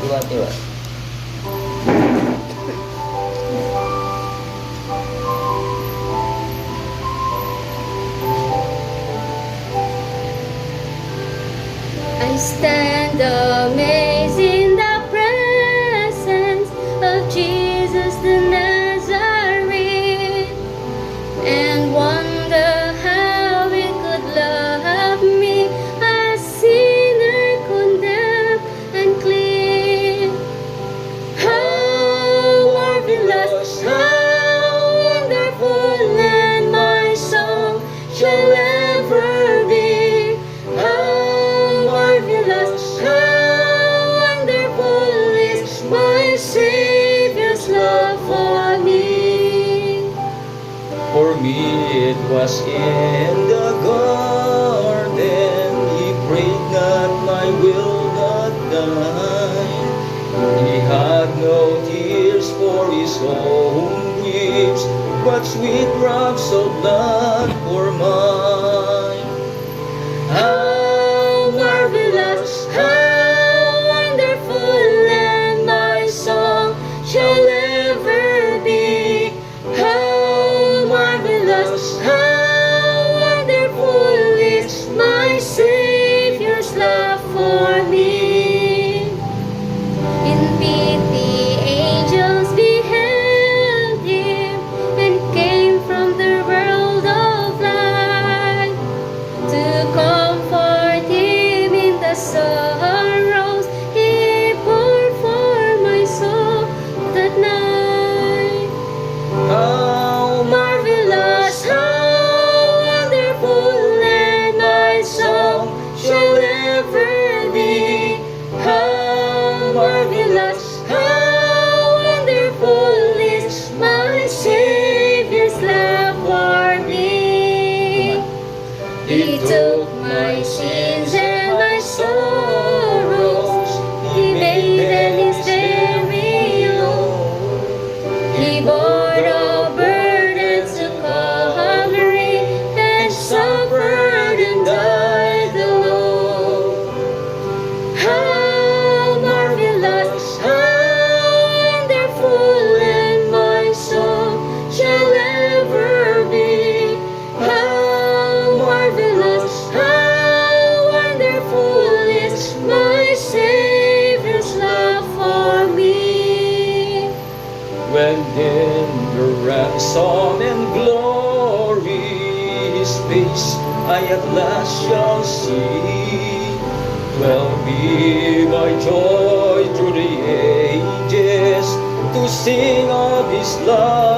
Tiwa. I stand amazed in the presence of Jesus the Nazarene and wonder how he could love me, a sinner condemned and clean. How marvelous, how wonderful, and my song shall ever be. How marvelous, how wonderful is my Savior's love for me. For me it was in the garden, he prayed not, my will not die. He had no tears for his own griefs, but sweet drops of blood for mine. How marvelous, how wonderful, and my song shall ever be. How marvelous, how wonderful is my Savior's love for me. In pity, angels beheld him and came from the world of light to comfort him in the sorrows he bore for my soul that night. How Marvelous, how wonderful, and my song shall ever be. How marvelous, how wonderful is my Savior's love for me. He took my sins and my sorrows, he made them his very own. He bore the burdens to Calvary and suffered and died alone. How marvelous, how wonderful, and my song shall ever be. How marvelous, how wonderful is my Savior's love for me. when in the ransom and glory his face I at last shall see. 'Twill be my joy through the ages to sing of his love